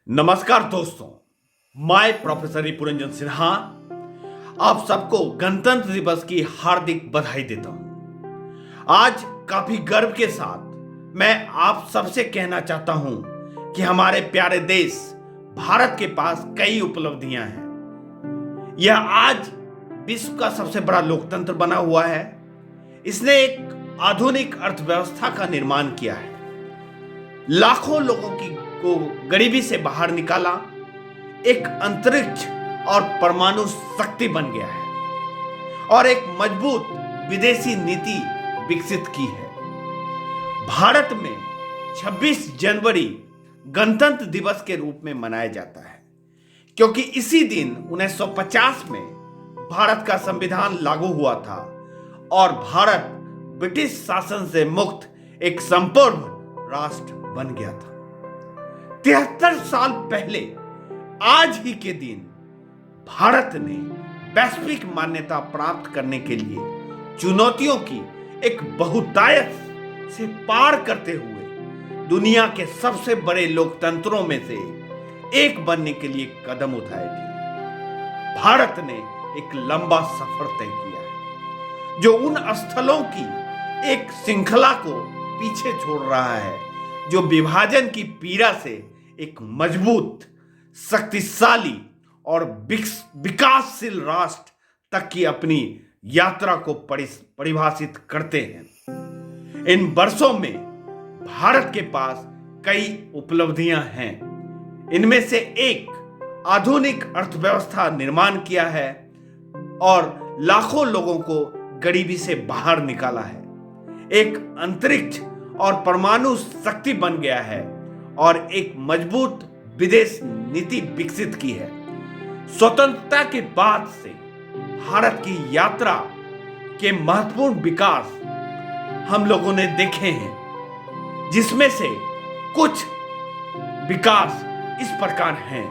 नमस्कार दोस्तों, मैं प्रोफेसर रिपुरंजन सिन्हा आप सबको गणतंत्र दिवस की हार्दिक बधाई देता हूं। आज काफी गर्व के साथ मैं आप सबसे कहना चाहता हूं कि हमारे प्यारे देश भारत के पास कई उपलब्धियां हैं। यह आज विश्व का सबसे बड़ा लोकतंत्र बना हुआ है। इसने एक आधुनिक अर्थव्यवस्था का निर्माण किया है, लाखों लोगों को गरीबी से बाहर निकाला, एक अंतरिक्ष और परमाणु शक्ति बन गया है और एक मजबूत विदेशी नीति विकसित की है। भारत में 26 जनवरी गणतंत्र दिवस के रूप में मनाया जाता है क्योंकि इसी दिन 1950 में भारत का संविधान लागू हुआ था और भारत ब्रिटिश शासन से मुक्त एक संपूर्ण राष्ट्र बन गया था। 73 साल पहले आज ही के दिन भारत ने वैश्विक मान्यता प्राप्त करने के लिए चुनौतियों की एक बहुतायत से पार करते हुए दुनिया के सबसे बड़े लोकतंत्रों में से एक बनने के लिए कदम उठाए थे। भारत ने एक लंबा सफर तय किया है जो उन स्थलों की एक श्रृंखला को पीछे छोड़ रहा है जो विभाजन की पीड़ा से एक मजबूत, शक्तिशाली और विकासशील राष्ट्र तक की अपनी यात्रा को परिभाषित करते हैं। इन वर्षों में भारत के पास कई उपलब्धियां हैं। इनमें से एक आधुनिक अर्थव्यवस्था निर्माण किया है और लाखों लोगों को गरीबी से बाहर निकाला है, एक अंतरिक्ष और परमाणु शक्ति बन गया है और एक मजबूत विदेश नीति विकसित की है। स्वतंत्रता के बाद से भारत की यात्रा के महत्वपूर्ण विकास हम लोगों ने देखे हैं, जिसमें से कुछ विकास इस प्रकार हैं।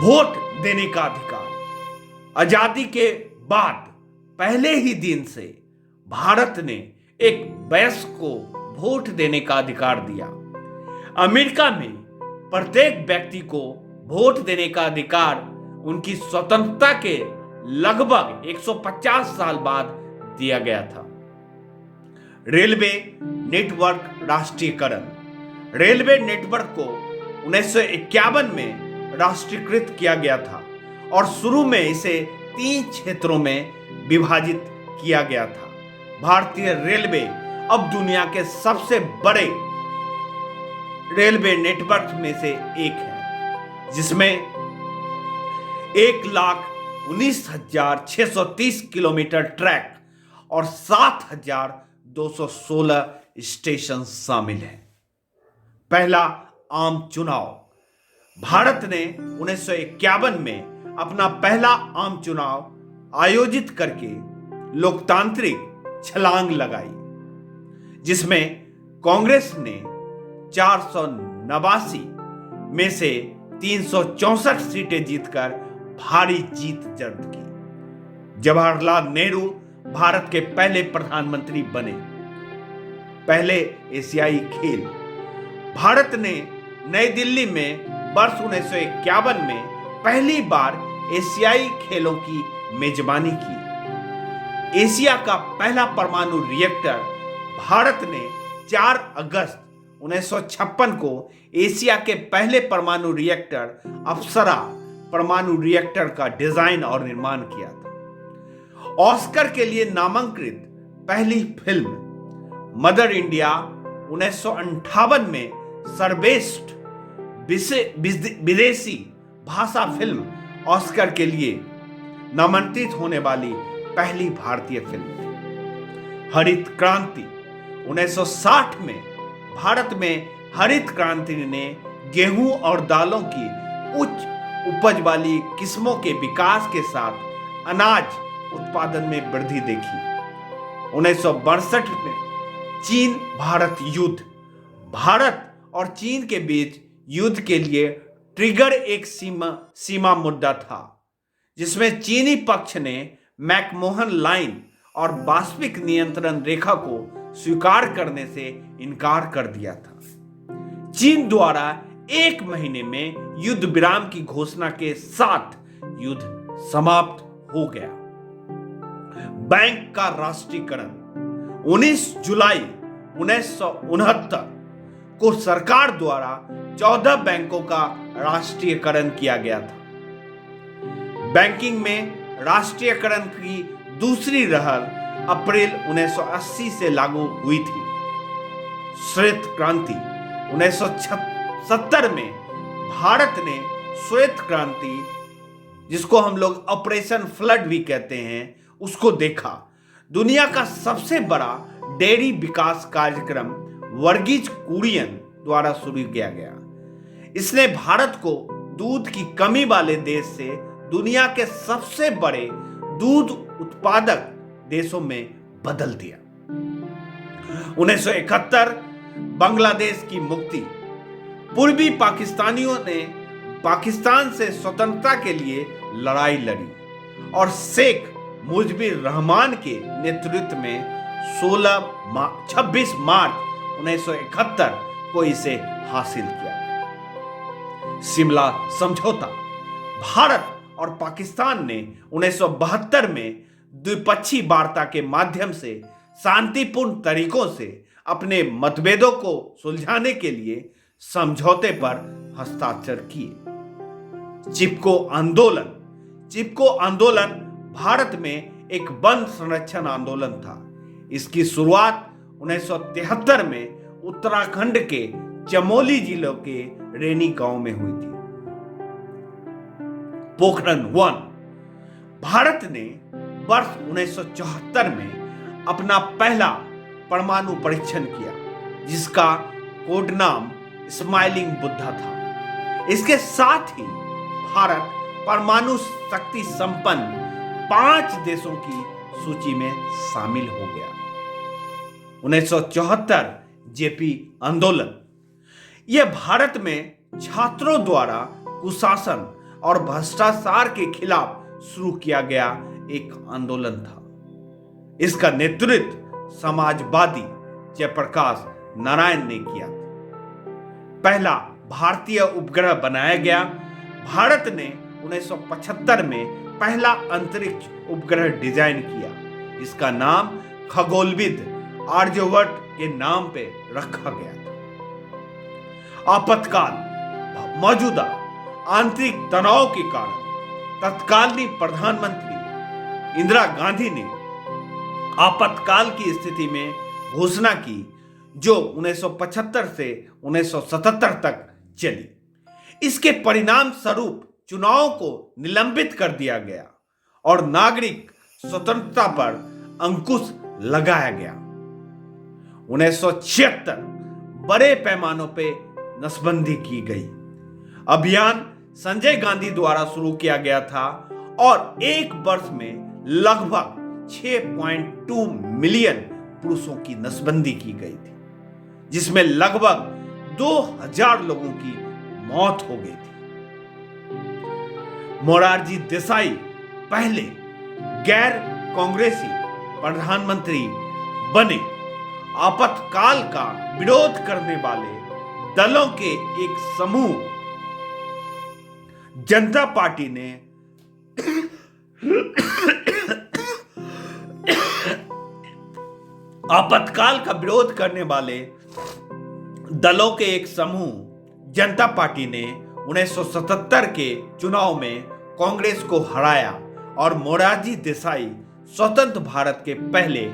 वोट देने का अधिकार। आजादी के बाद पहले ही दिन से भारत ने एक वयस्क को वोट देने का अधिकार दिया। अमेरिका में प्रत्येक व्यक्ति को वोट देने का अधिकार उनकी स्वतंत्रता के लगभग 150 साल बाद दिया गया था। रेलवे नेटवर्क राष्ट्रीयकरण। रेलवे नेटवर्क को 1951 में राष्ट्रीयकृत किया गया था और शुरू में इसे 3 क्षेत्रों में विभाजित किया गया था। भारतीय रेलवे अब दुनिया के सबसे बड़े रेलवे नेटवर्क में से एक है, जिसमें 1,19,630 किलोमीटर ट्रैक और 7,216 स्टेशन शामिल हैं। पहला आम चुनाव। भारत ने 1951 में अपना पहला आम चुनाव आयोजित करके लोकतांत्रिक छलांग लगाई, जिसमें कांग्रेस ने 489 में से 364 सीटें जीतकर भारी जीत दर्ज की। जवाहरलाल नेहरू भारत के पहले प्रधानमंत्री बने। पहले एशियाई खेल। भारत ने नई दिल्ली में वर्ष 1951 में पहली बार एशियाई खेलों की मेजबानी की। एशिया का पहला परमाणु रिएक्टर भारत ने 4 अगस्त 1956 को एशिया के पहले परमाणु रिएक्टर अप्सरा परमाणु रिएक्टर का डिजाइन और निर्माण किया था। ऑस्कर के लिए नामांकित पहली फिल्म मदर इंडिया 1958 में सर्वश्रेष्ठ विदेशी भाषा फिल्म ऑस्कर के लिए नामांकित होने वाली पहली भारतीय फिल्म थी। हरित क्रांति। 1960 में भारत में हरित क्रांति ने गेहूं और दालों की उच्च उपज वाली किस्मों के विकास के साथ अनाज उत्पादन में वृद्धि देखी। 1962 में चीन भारत युद्ध। भारत और चीन के बीच युद्ध के लिए ट्रिगर एक सीमा मुद्दा था, जिसमें चीनी पक्ष ने मैकमोहन लाइन और वास्तविक नियंत्रण रेखा को स्वीकार करने से इनकार कर दिया था। चीन द्वारा 1 महीने में युद्ध विराम की घोषणा के साथ युद्ध समाप्त हो गया। बैंक का राष्ट्रीयकरण 19 जुलाई 1969 को सरकार द्वारा 14 बैंकों का राष्ट्रीयकरण किया गया था। बैंकिंग में राष्ट्रीयकरण की दूसरी लहर अप्रैल 1980 से लागू हुई थी। श्वेत क्रांति 1970 में भारत ने श्वेत क्रांति, जिसको हम लोग ऑपरेशन फ्लड भी कहते हैं, उसको देखा। दुनिया का सबसे बड़ा डेयरी विकास कार्यक्रम वर्गीज कुरियन द्वारा शुरू किया गया। इसने भारत को दूध की कमी वाले देश से दुनिया के सबसे बड़े दूध उत्पादक देशों में बदल दिया। 1971 बांग्लादेश की मुक्ति। पूर्वी पाकिस्तानियों ने पाकिस्तान से स्वतंत्रता के लिए लड़ाई लड़ी और शेख मुजीबुर रहमान के नेतृत्व में 26 मार्च 1971 को इसे हासिल किया। शिमला समझौता। भारत और पाकिस्तान ने 1972 में द्विपक्षीय वार्ता के माध्यम से शांतिपूर्ण तरीकों से अपने मतभेदों को सुलझाने के लिए समझौते पर हस्ताक्षर किए। चिपको आंदोलन। चिपको आंदोलन भारत में एक वन संरक्षण आंदोलन था। इसकी शुरुआत 1973 में उत्तराखंड के चमोली जिले के रेनी गांव में हुई थी। पोखरण 1। भारत ने वर्ष 1974 में अपना पहला परमाणु परीक्षण किया, जिसका कोड नाम स्माइलिंग बुद्धा था। इसके साथ ही भारत परमाणु शक्ति संपन्न 5 देशों की सूची में शामिल हो गया। 1974 जेपी आंदोलन। यह भारत में छात्रों द्वारा कुशासन और भ्रष्टाचार के खिलाफ शुरू किया गया एक आंदोलन था। इसका नेतृत्व समाजवादी जयप्रकाश नारायण ने किया था। पहला भारतीय उपग्रह बनाया गया। भारत ने 1975 में पहला अंतरिक्ष उपग्रह डिजाइन किया। इसका नाम खगोलविद आर्यभट्ट के नाम पे रखा गया था। आपातकाल। मौजूदा आंतरिक तनाव के कारण तत्कालीन प्रधानमंत्री इंदिरा गांधी ने आपातकाल की स्थिति में घोषणा की, जो 1975 से 1977 तक चली। इसके परिणाम स्वरूप चुनावों को निलंबित कर दिया गया और नागरिक स्वतंत्रता पर अंकुश लगाया गया। 1976 बड़े पैमानों पे नसबंदी की गई। अभियान संजय गांधी द्वारा शुरू किया गया था और एक वर्ष में लगभग 6.2 मिलियन पुरुषों की नसबंदी की गई थी, जिसमें लगभग 2000 लोगों की मौत हो गई थी। मोरारजी देसाई पहले गैर कांग्रेसी प्रधानमंत्री बने। आपातकाल का विरोध करने वाले दलों के एक समूह जनता पार्टी ने आपातकाल का विरोध करने वाले दलों के एक समूह जनता पार्टी ने 1977 के चुनाव में कांग्रेस को हराया और मोरारजी देसाई स्वतंत्र भारत के पहले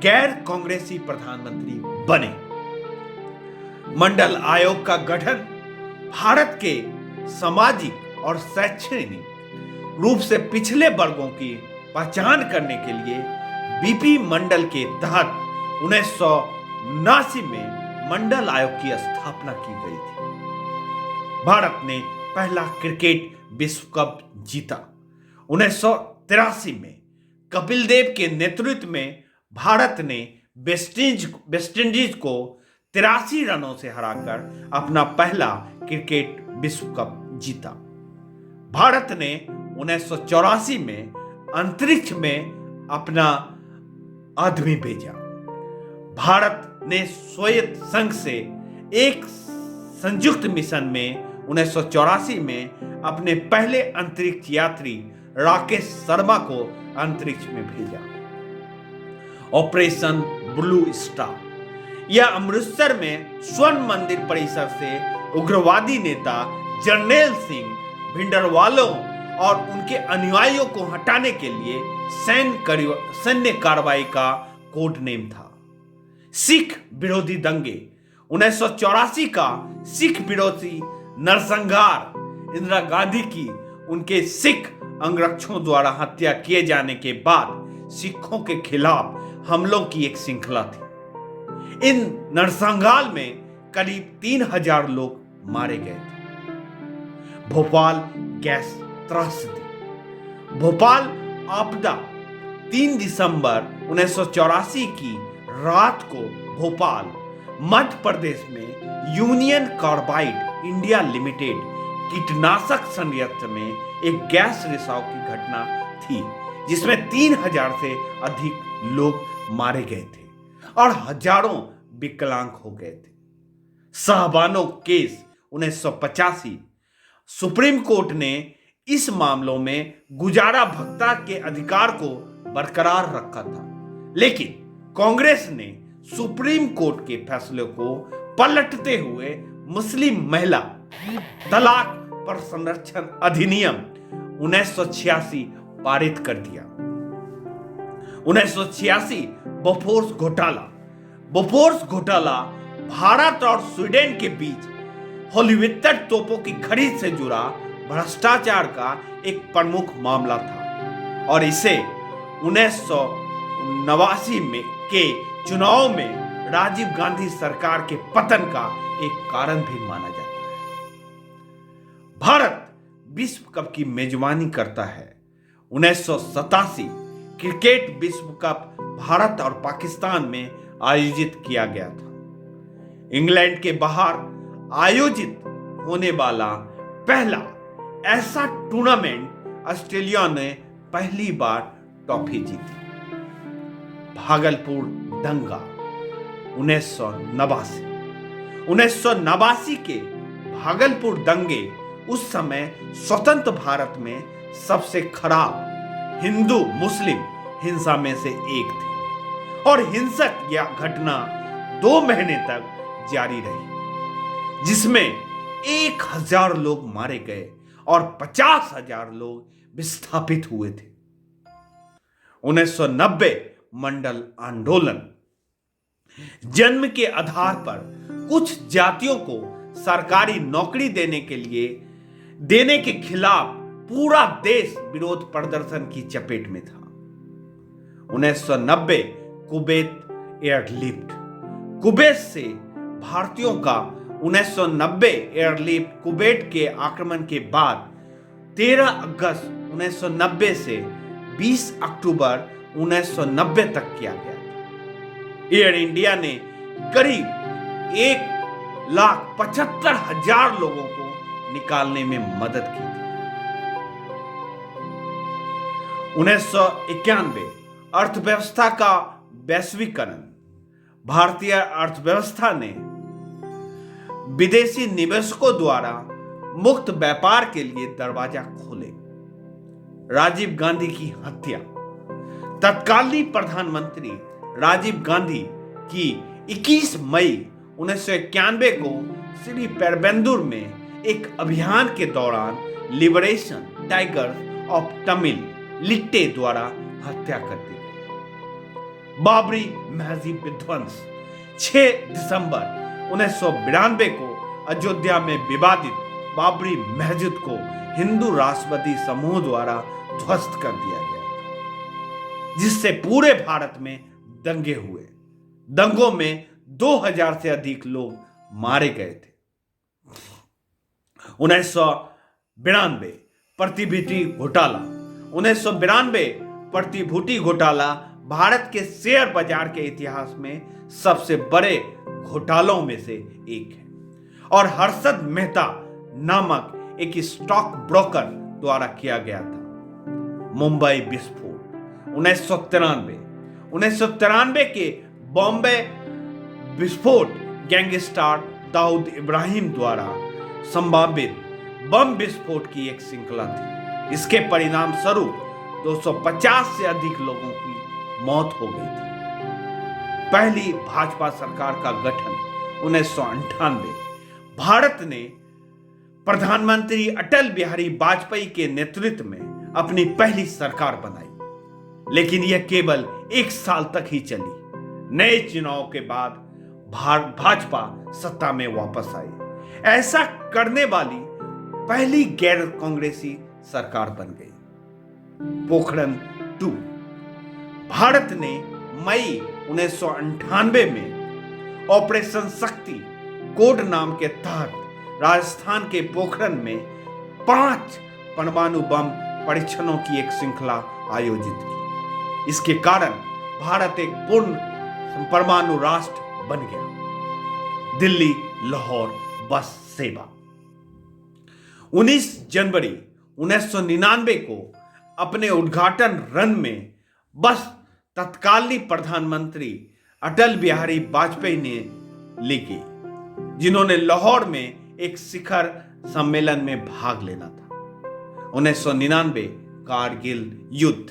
गैर कांग्रेसी प्रधानमंत्री बने। मंडल आयोग का गठन। भारत के सामाजिक और शैक्षणिक रूप से पिछले वर्गों की पहचान करने के लिए बीपी मंडल के तहत 1979 में मंडल आयोग की स्थापना की गई थी। भारत ने पहला क्रिकेट विश्व कप जीता। 1983 में कपिल देव के नेतृत्व में भारत ने वेस्टइंडीज को 83 रनों से हराकर अपना पहला क्रिकेट विश्व कप जीता। भारत ने 1984 में अंतरिक्ष में अपना आदमी भेजा। भारत ने सोवियत संघ से एक संयुक्त मिशन में 1984 में अपने पहले अंतरिक्ष यात्री राकेश शर्मा को अंतरिक्ष में भेजा। ऑपरेशन ब्लू स्टार यह अमृतसर में स्वर्ण मंदिर परिसर से उग्रवादी नेता जर्नैल सिंह भिंडरवालों और उनके अनुयायियों को हटाने के लिए सैन्य कार्रवाई का कोड नेम था। सिख विरोधी दंगे 1984 का सिख विरोधी नरसंहार इंदिरा गांधी की उनके सिख अंगरक्षकों द्वारा हत्या किए जाने के बाद सिखों के खिलाफ हमलों की एक श्रृंखला थी। इन नरसंहार में करीब 3000 लोग मारे गए थे। भोपाल गैस त्रासदी भोपाल आपदा 3 दिसंबर 1984 की रात को भोपाल मध्य प्रदेश में यूनियन कार्बाइड इंडिया लिमिटेड कीटनाशक संयंत्र में एक गैस रिसाव की घटना थी, जिसमें 3000 से अधिक लोग मारे गए थे और हजारों विकलांग हो गए थे। साहबानो केस 1985 सुप्रीम कोर्ट ने इस मामलों में गुजारा भत्ता के अधिकार को बरकरार रखा था, लेकिन कांग्रेस ने सुप्रीम कोर्ट के फैसले को पलटते हुए मुस्लिम महिला तलाक पर संरक्षण अधिनियम 1986 पारित कर दिया। 1986 बोफोर्स घोटाला भारत और स्वीडन के बीच होलिवित्तर तोपों की खरीद से जुड़ा भ्रष्टाचार का एक प्रमुख मामला था और इसे 1989 में के चुनाव में राजीव गांधी सरकार के पतन का एक कारण भी माना जाता है। भारत विश्व कप की मेजबानी करता है। 1987 क्रिकेट विश्व कप भारत और पाकिस्तान में आयोजित किया गया था। इंग्लैंड के बाहर आयोजित होने वाला पहला ऐसा टूर्नामेंट ऑस्ट्रेलिया ने पहली बार ट्रॉफी जीती। भागलपुर दंगा 1989 के भागलपुर दंगे उस समय स्वतंत्र भारत में सबसे खराब हिंदू मुस्लिम हिंसा में से एक थी और हिंसक यह घटना 2 महीने तक जारी रही, जिसमें 1000 लोग मारे गए और 50,000 लोग विस्थापित हुए थे। 1990 मंडल आंदोलन जन्म के आधार पर कुछ जातियों को सरकारी नौकरी देने के खिलाफ पूरा देश विरोध प्रदर्शन की चपेट में था। 1990 कुवैत एयरलिफ्ट कुवैत से भारतीयों का 1990 एयरलिफ्ट कुवैत के आक्रमण के बाद 13 अगस्त 1990 से 20 अक्टूबर 1990 तक किया गया था। एयर इंडिया ने करीब 1,75,000 लोगों को निकालने में मदद की थी। 1991 अर्थव्यवस्था का वैश्वीकरण भारतीय अर्थव्यवस्था ने विदेशी निवेशकों द्वारा मुक्त व्यापार के लिए दरवाजा खोले। राजीव गांधी की हत्या तत्कालीन प्रधानमंत्री राजीव गांधी की 21 मई 1991 को श्री पेरबेंदुर में एक अभियान के दौरान लिबरेशन टाइगर्स ऑफ तमिल लिट्टे द्वारा हत्या कर दी गई। बाबरी मस्जिद विध्वंस 6 दिसंबर 1992 को अयोध्या में विवादित बाबरी मस्जिद को हिंदू राष्ट्रवादी समूह द्वारा ध्वस्त कर दिया गया, जिससे पूरे भारत में दंगे हुए। दंगों में 2000 से अधिक लोग मारे गए थे। 1992 प्रतिभूति घोटाला 1992 प्रतिभूति घोटाला भारत के शेयर बाजार के इतिहास में सबसे बड़े घोटालों में से एक है और हर्षद मेहता नामक एक स्टॉक ब्रोकर द्वारा किया गया था। मुंबई विस्फोट 1993 के बॉम्बे विस्फोट गैंगस्टर दाऊद इब्राहिम द्वारा संभावित बम विस्फोट की एक श्रृंखला थी। इसके परिणाम स्वरूप 250 से अधिक लोगों की मौत हो गई थी। पहली भाजपा सरकार का गठन 1998 भारत ने प्रधानमंत्री अटल बिहारी वाजपेयी के नेतृत्व में अपनी पहली सरकार बनाई, लेकिन यह केवल 1 साल तक ही चली। नए चुनाव के बाद भाजपा सत्ता में वापस आई। ऐसा करने वाली पहली गैर कांग्रेसी सरकार बन गई। पोखरण 2 भारत ने मई 1998 में ऑपरेशन शक्ति कोड नाम के तहत राजस्थान के पोखरण में 5 परमाणु बम परीक्षणों की एक श्रृंखला आयोजित की। इसके कारण भारत एक पूर्ण परमाणु राष्ट्र बन गया। दिल्ली लाहौर बस सेवा 19 जनवरी 1999 को अपने उद्घाटन रन में बस तत्कालीन प्रधानमंत्री अटल बिहारी वाजपेयी ने लिखी, जिन्होंने लाहौर में एक शिखर सम्मेलन में भाग लेना था। 1999 कारगिल युद्ध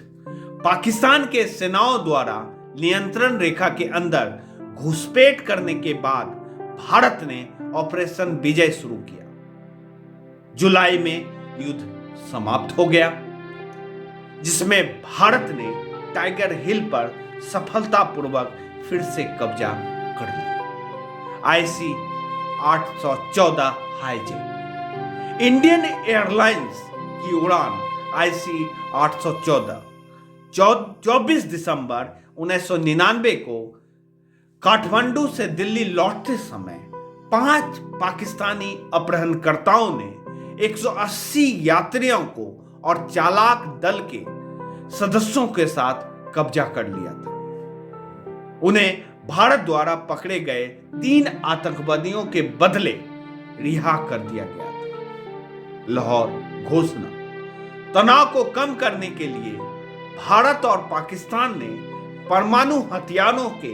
पाकिस्तान के सेनाओं द्वारा नियंत्रण रेखा के अंदर घुसपैठ करने के बाद भारत ने ऑपरेशन विजय शुरू किया। जुलाई में युद्ध समाप्त हो गया, जिसमें भारत ने टाइगर हिल पर सफलतापूर्वक फिर से कब्जा कर लिया। IC 814 हाईजैक इंडियन एयरलाइंस की उड़ान IC 814 24 दिसंबर 1999 को काठमांडू से दिल्ली लौटते समय 5 पाकिस्तानी अपहरणकर्ताओं ने 180 यात्रियों को और चालाक दल के सदस्यों के साथ कब्जा कर लिया था। उन्हें भारत द्वारा पकड़े गए 3 आतंकवादियों के बदले रिहा कर दिया गया था। लाहौर घोषणा तनाव को कम करने के लिए भारत और पाकिस्तान ने परमाणु हथियारों के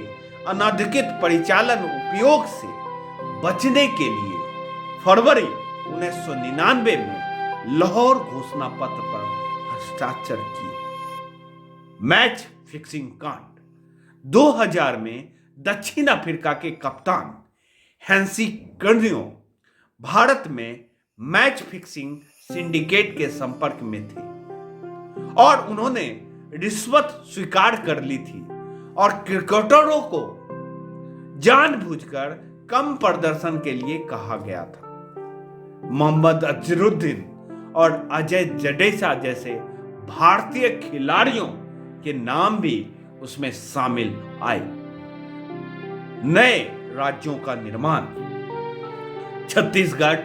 अनधिकृत परिचालन उपयोग से बचने के लिए फरवरी 1999 में लाहौर घोषणा पत्र पर हस्ताक्षर किए। मैच फिक्सिंग कांड 2000 में दक्षिण अफ्रीका के कप्तान हैंसी कर्नियो भारत में मैच फिक्सिंग सिंडिकेट के संपर्क में थे और उन्होंने रिश्वत स्वीकार कर ली थी और क्रिकेटरों को जानबूझकर कम प्रदर्शन के लिए कहा गया था। मोहम्मद अजहरुद्दीन और अजय जडेजा जैसे भारतीय खिलाड़ियों के नाम भी उसमें शामिल आए। नए राज्यों का निर्माण छत्तीसगढ़,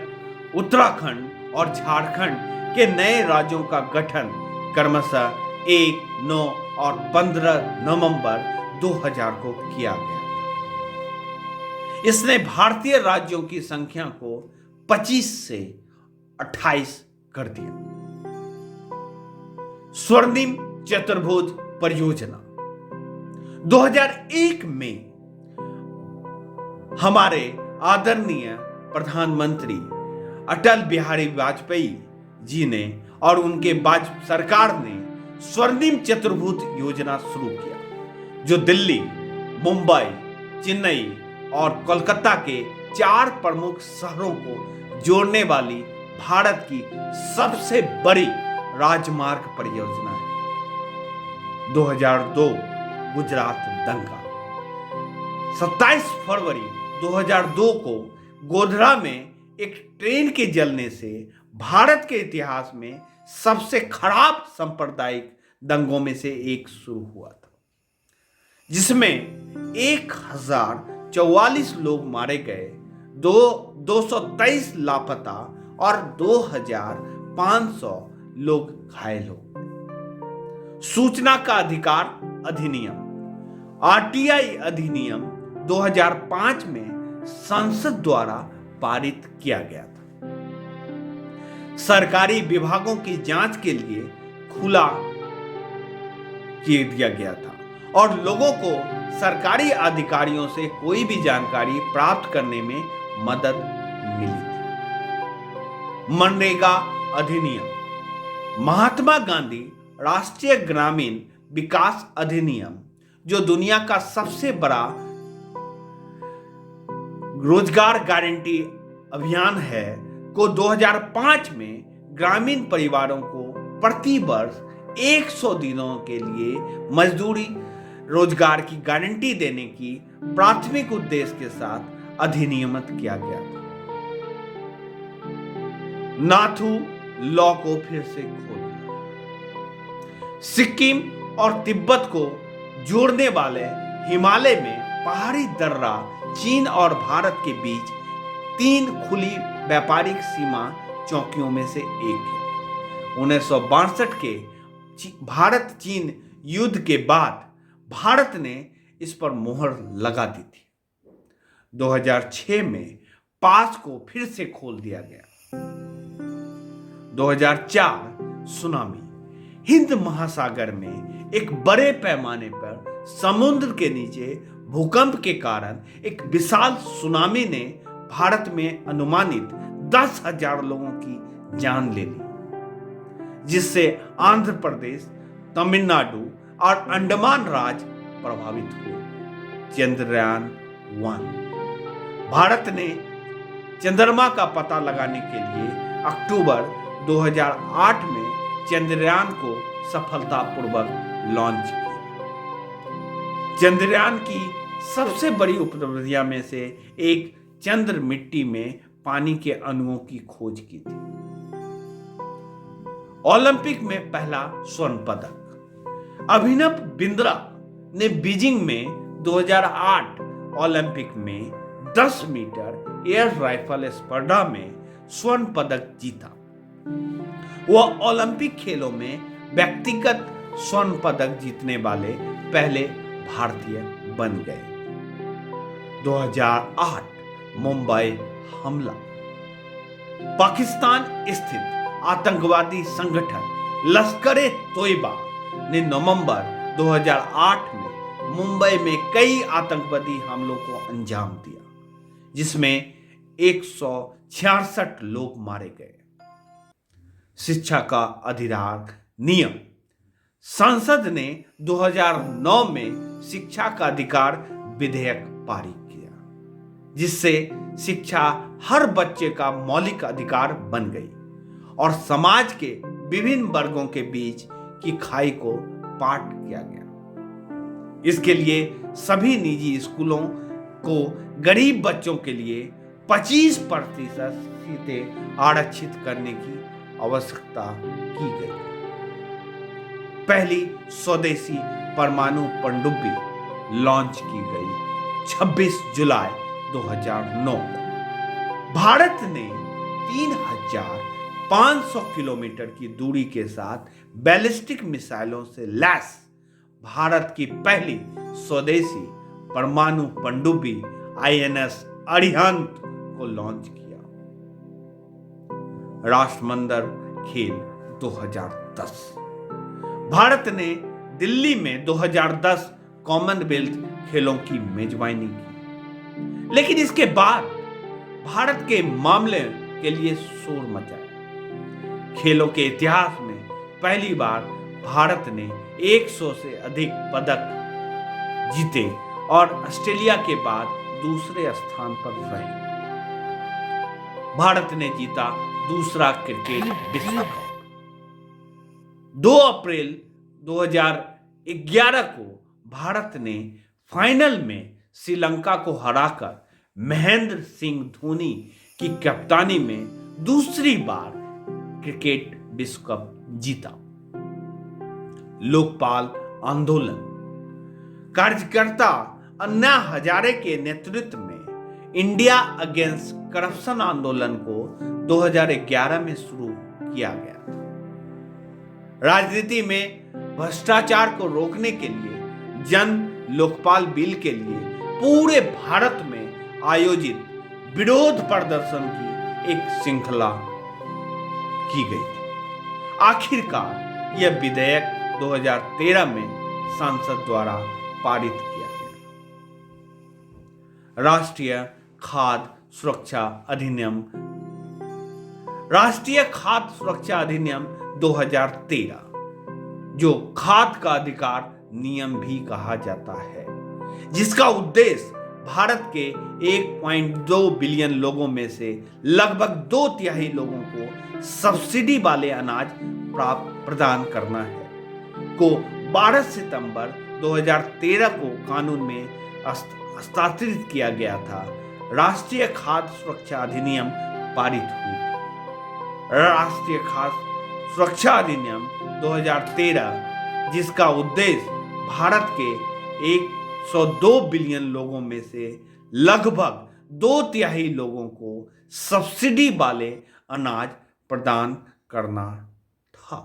उत्तराखंड और झारखंड के नए राज्यों का गठन क्रमशः 1, 9 और 15 नवंबर 2000 को किया गया। इसने भारतीय राज्यों की संख्या को 25 से 28 कर दिया। स्वर्णिम चतुर्भुज परियोजना 2001 में हमारे आदरणीय प्रधानमंत्री अटल बिहारी वाजपेयी जी ने और उनके सरकार ने स्वर्णिम चतुर्भुज योजना शुरू किया, जो दिल्ली, मुंबई, चेन्नई और कोलकाता के 4 प्रमुख शहरों को जोड़ने वाली भारत की सबसे बड़ी राजमार्ग परियोजना है। 2002 गुजरात दंगा 27 फरवरी 2002 को गोधरा में एक ट्रेन के जलने से भारत के इतिहास में सबसे खराब सांप्रदायिक दंगों में से एक शुरू हुआ था, जिसमें 1044 लोग मारे गए, 223 लापता और 2500 लोग घायल हो गए। सूचना का अधिकार अधिनियम RTI अधिनियम 2005 में संसद द्वारा पारित किया गया था। सरकारी विभागों की जांच के लिए खुला किया गया था और लोगों को सरकारी अधिकारियों से कोई भी जानकारी प्राप्त करने में मदद मिली थी। मनरेगा अधिनियम। महात्मा गांधी राष्ट्रीय ग्रामीण विकास अधिनियम, जो दुनिया का सबसे बड़ा रोजगार गारंटी अभियान है, को 2005 में ग्रामीण परिवारों को प्रति वर्ष 100 दिनों के लिए मजदूरी रोजगार की गारंटी देने की प्राथमिक उद्देश्य के साथ अधिनियमित किया गया था। नाथू लॉ को फिर से खोलना। सिक्किम और तिब्बत को जोड़ने वाले हिमालय में पहाड़ी दर्रा चीन और भारत के बीच 3 खुली व्यापारिक सीमा चौकियों में से एक है। 1962 के भारत चीन युद्ध के बाद भारत ने इस पर मोहर लगा दी थी। 2006 में पास को फिर से खोल दिया गया। 2004 सुनामी। हिंद महासागर में एक बड़े पैमाने पर समुद्र के नीचे भूकंप के कारण एक विशाल सुनामी ने भारत में अनुमानित 10,000 लोगों की जान ले ली, जिससे आंध्र प्रदेश, तमिलनाडु और अंडमान राज्य प्रभावित हुए। चंद्रयान 1। भारत ने चंद्रमा का पता लगाने के लिए अक्टूबर 2008 में चंद्रयान को सफलतापूर्वक लॉन्च किया। चंद्रयान की सबसे बड़ी उपलब्धियों में से एक चंद्र मिट्टी में पानी के अणुओं की खोज की थी। ओलंपिक में पहला स्वर्ण पदक। अभिनव बिंद्रा ने बीजिंग में 2008 ओलंपिक में 10 मीटर एयर राइफल स्पर्धा में स्वर्ण पदक जीता। वह ओलंपिक खेलों में व्यक्तिगत स्वर्ण पदक जीतने वाले पहले भारतीय बन गए। 2008 मुंबई हमला। पाकिस्तान स्थित आतंकवादी संगठन लश्कर-ए तोयबा ने नवंबर 2008 में मुंबई में कई आतंकवादी हमलों को अंजाम दिया, जिसमें 166 लोग मारे गए। शिक्षा का अधिकार नियम। संसद ने 2009 में शिक्षा का अधिकार विधेयक पारित किया, जिससे शिक्षा हर बच्चे का मौलिक अधिकार बन गई और समाज के विभिन्न वर्गों के बीच की खाई को पाट किया गया। इसके लिए सभी निजी स्कूलों को गरीब बच्चों के लिए 25% सीटें आरक्षित करने की आवश्यकता की गई। पहली स्वदेशी परमाणु पनडुब्बी लॉन्च की गई 26 जुलाई 2009 को। भारत ने 3,500 किलोमीटर की दूरी के साथ बैलिस्टिक मिसाइलों से लैस भारत की पहली स्वदेशी परमाणु पनडुब्बी INS अरिहंत को लॉन्च किया। राष्ट्रमंडल खेल 2010। भारत ने दिल्ली में 2010 कॉमनवेल्थ खेलों की मेजबानी की, लेकिन इसके बाद भारत के मामले के लिए शोर मचा। खेलों के इतिहास में पहली बार भारत ने 100 से अधिक पदक जीते और ऑस्ट्रेलिया के बाद दूसरे स्थान पर रहे। भारत ने जीता दूसरा क्रिकेट विश्व कप। 2 अप्रैल 2011 को भारत ने फाइनल में श्रीलंका को हराकर महेंद्र सिंह धोनी की कप्तानी में दूसरी बार क्रिकेट विश्व कप जीता। लोकपाल आंदोलन। कार्यकर्ता अन्ना हजारे के नेतृत्व में इंडिया अगेंस्ट करप्शन आंदोलन को 2011 में शुरू किया गया था। राजनीति में भ्रष्टाचार को रोकने के लिए जन लोकपाल बिल के लिए पूरे भारत में आयोजित विरोध प्रदर्शन की एक श्रृंखला की गई थी। आखिरकार यह विधेयक 2013 में संसद द्वारा पारित किया गया। राष्ट्रीय खाद्य सुरक्षा अधिनियम, राष्ट्रीय खाद्य सुरक्षा अधिनियम 2013, जो खाद्य का अधिकार नियम भी कहा जाता है, जिसका उद्देश्य भारत के 1.2 बिलियन लोगों में से लगभग 2/3 लोगों को सब्सिडी वाले अनाज प्रदान करना है, को 12 सितंबर 2013 को कानून में हस्ताक्षरित किया गया था। राष्ट्रीय खाद्य सुरक्षा अधिनियम पारित हुई। राष्ट्रीय खाद्य सुरक्षा अधिनियम 2013, जिसका उद्देश्य भारत के 102 बिलियन लोगों में से लगभग 2/3 लोगों को सब्सिडी वाले अनाज प्रदान करना था,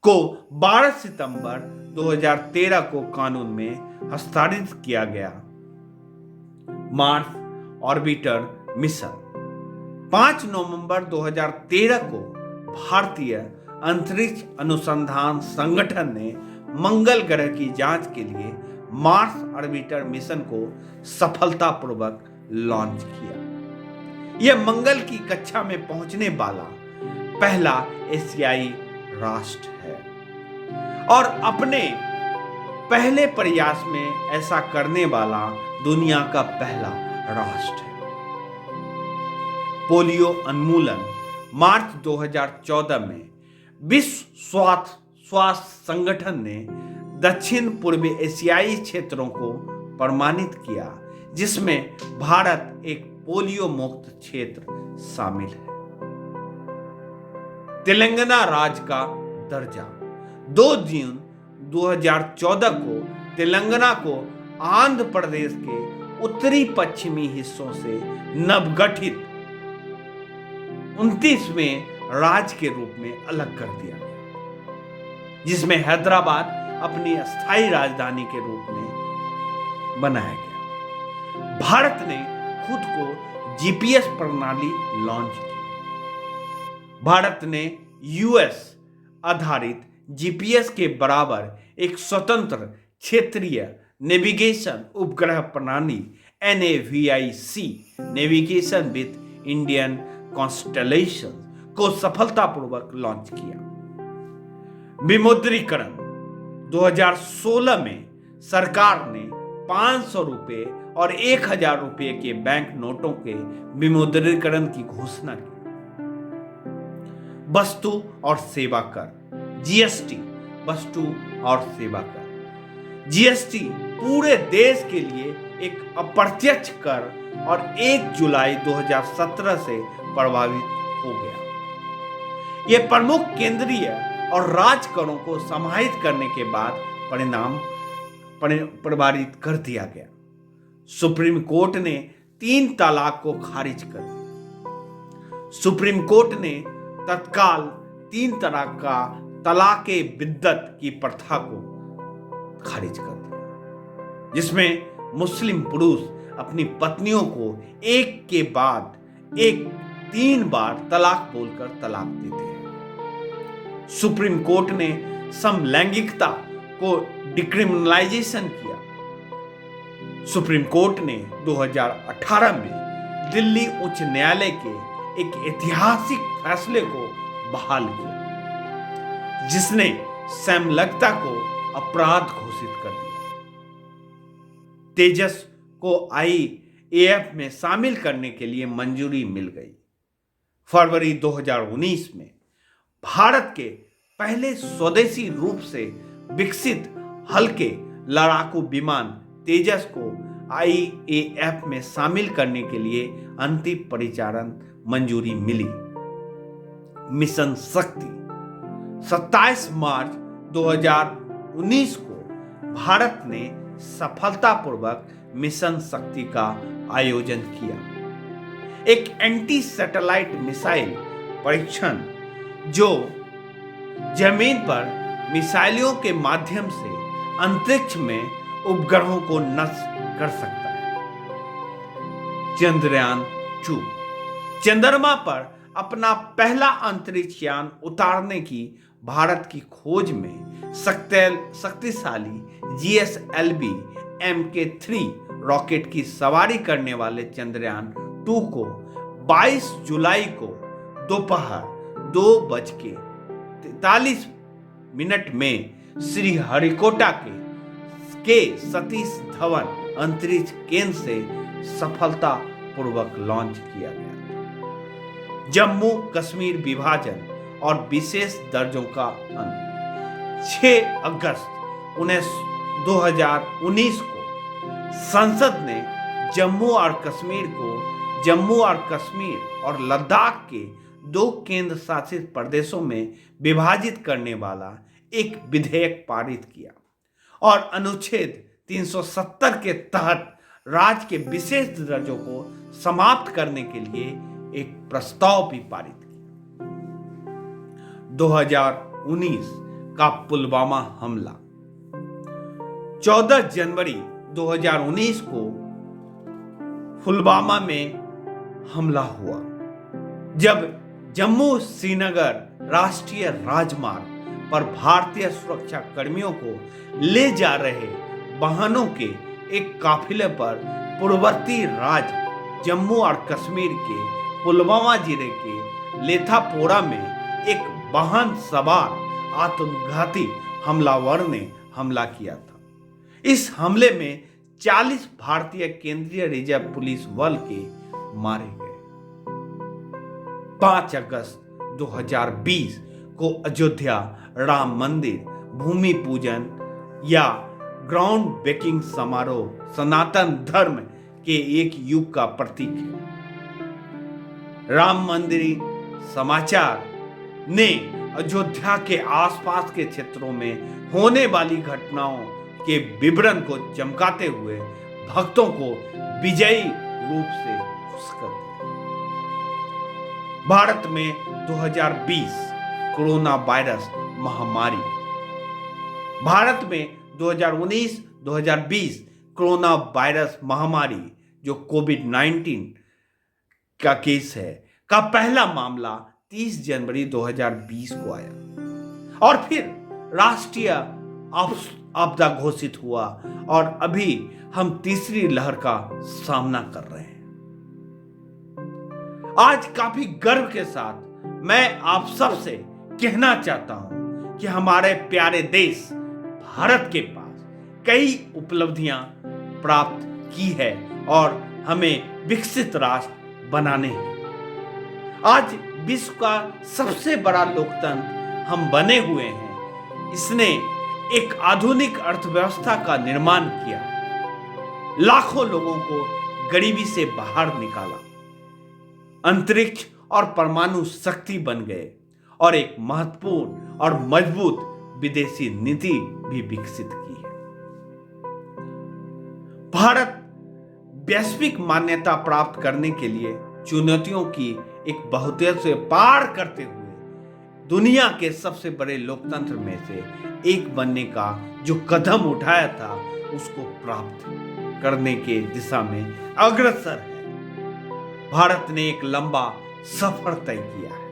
को 12 सितंबर 2013 को कानून में हस्ताक्षरित किया गया। मार्स ऑर्बिटर मिशन 5 नवंबर 2013 को भारतीय अंतरिक्ष अनुसंधान संगठन ने मंगल ग्रह की जांच के लिए मार्स ऑर्बिटर मिशन को सफलतापूर्वक लॉन्च किया। यह मंगल की कक्षा में पहुंचने वाला पहला एशियाई राष्ट्र है और अपने पहले प्रयास में ऐसा करने वाला दुनिया का पहला राष्ट्र है। पोलियो उन्मूलन मार्च 2014 में विश्व स्वास्थ्य संगठन ने दक्षिण पूर्वी एशियाई क्षेत्रों को प्रमाणित किया, जिसमें भारत एक पोलियो मुक्त क्षेत्र शामिल है। तेलंगाना राज्य का दर्जा 2 जून 2014 को तेलंगाना को आंध्र प्रदेश के उत्तरी पश्चिमी हिस्सों से नवगठित 29वें राज्य के रूप में अलग कर दिया गया, जिसमें हैदराबाद अपनी अस्थायी राजधानी के रूप में बनाया गया। भारत ने खुद को जीपीएस प्रणाली लॉन्च की। भारत ने यूएस आधारित जीपीएस के बराबर एक स्वतंत्र क्षेत्रीय नेविगेशन उपग्रह प्रणाली NAVIC navigation with Indian constellation को सफलतापूर्वक लॉन्च किया। विमुद्रीकरण 2016 में सरकार ने 500 रुपए और 1000 रुपए के बैंक नोटों के विमुद्रीकरण की घोषणा की। वस्तु और सेवा कर जीएसटी, वस्तु और सेवा कर जीएसटी पूरे देश के लिए एक अप्रत्यक्ष कर और 1 जुलाई 2017 से प्रभावित हो गया। यह प्रमुख केंद्रीय और राज्य करों को समाहित करने के बाद प्रभावित कर दिया गया। सुप्रीम कोर्ट ने 3 तलाक को खारिज कर दिया। सुप्रीम कोर्ट ने तत्काल 3 तलाक का तलाके बिद्दत की प्रथा को खारिज कर दिया, जिसमें मुस्लिम पुरुष अपनी पत्नियों को एक के बाद एक 3 बार तलाक बोलकर तलाक देते हैं। सुप्रीम कोर्ट ने समलैंगिकता को डिक्रिमिनलाइजेशन किया। सुप्रीम कोर्ट ने 2018 में दिल्ली उच्च न्यायालय के एक ऐतिहासिक फैसले को बहाल किया, जिसने समलैंगिकता को अपराध घोषित कर दिया। तेजस को IAF में शामिल करने के लिए मंजूरी मिल गई। फरवरी 2019 में भारत के पहले स्वदेशी रूप से विकसित हल्के लड़ाकू विमान तेजस को IAF में शामिल करने के लिए अंतिम परिचालन मंजूरी मिली। मिशन शक्ति 27 मार्च 2019 को भारत ने सफलतापूर्वक मिशन शक्ति का आयोजन किया, एक एंटी सैटेलाइट मिसाइल परीक्षण जो जमीन पर मिसाइलों के माध्यम से अंतरिक्ष में उपग्रहों को नष्ट कर सकता है। चंद्रयान 2 चंद्रमा पर अपना पहला अंतरिक्ष यान उतारने की भारत की खोज में शक्तिशाली GSLV Mk3 रॉकेट की सवारी करने वाले चंद्रयान 2 को 22 जुलाई को दोपहर 2:43 में श्री हरिकोटा के सतीश धवन अंतरिक्ष केंद्र से सफलतापूर्वक लॉन्च किया गया। जम्मू कश्मीर विभाजन और विशेष दर्जों का अंत 6 अगस्त 2019 को संसद ने जम्मू और कश्मीर और लद्दाख के 2 केंद्र शासित प्रदेशों में विभाजित करने वाला एक विधेयक पारित किया और अनुच्छेद 370 के तहत राज्य के विशेष दर्जों को समाप्त करने के लिए एक प्रस्ताव भी पारित किया। 2019 का पुलवामा हमला 14 जनवरी 2019 को पुलवामा में हमला हुआ, जब जम्मू श्रीनगर राष्ट्रीय राजमार्ग पर भारतीय सुरक्षा कर्मियों को ले जा रहे वाहनों के एक काफिले पर पूर्ववर्ती राज्य जम्मू और कश्मीर के पुलवामा जिले के लेथापोरा में एक वाहन सवार आत्मघाती हमलावर ने हमला किया था। इस हमले में 40 भारतीय केंद्रीय रिजर्व पुलिस बल के मारे गए। 5 अगस्त 2020 को अयोध्या राम मंदिर भूमि पूजन या ग्राउंड ब्रेकिंग समारोह सनातन धर्म के एक युग का प्रतीक है। राम मंदिर समाचार ने अयोध्या के आसपास के क्षेत्रों में होने वाली घटनाओं के विवरण को चमकाते हुए भक्तों को विजयी रूप से खुश कर दिया। भारत में 2020 कोरोना वायरस महामारी 2019-2020 कोरोना वायरस महामारी जो कोविड-19 का केस है का पहला मामला 30 जनवरी 2020 को आया और फिर राष्ट्रीय आपदा घोषित हुआ और अभी हम तीसरी लहर का सामना कर रहे हैं। आज काफी गर्व के साथ मैं आप सबसे कहना चाहता हूं कि हमारे प्यारे देश भारत के पास कई उपलब्धियां प्राप्त की है और हमें विकसित राष्ट्र बनाने हैं। आज विश्व का सबसे बड़ा लोकतंत्र हम बने हुए हैं। इसने एक आधुनिक अर्थव्यवस्था का निर्माण किया, लाखों लोगों को गरीबी से बाहर निकाला, अंतरिक्ष और परमाणु शक्ति बन गए और एक महत्वपूर्ण और मजबूत विदेशी नीति भी विकसित की है। भारत वैश्विक मान्यता प्राप्त करने के लिए चुनौतियों की एक बहुतेज से पार करते हुए दुनिया के सबसे बड़े लोकतंत्र में से एक बनने का जो कदम उठाया था उसको प्राप्त करने के दिशा में अग्रसर है। भारत ने एक लंबा सफर तय किया है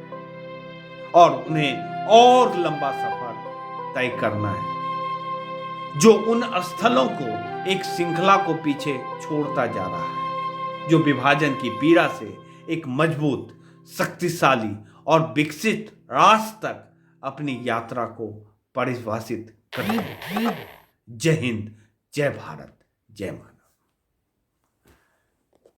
और उन्हें और लंबा सफर तय करना है जो उन स्थलों को एक श्रृंखला को पीछे छोड़ता जा रहा है, जो विभाजन की पीड़ा से एक मजबूत, शक्तिशाली और विकसित राष्ट्र तक अपनी यात्रा को परिभाषित करता है। जय हिंद, जय भारत, जय माता।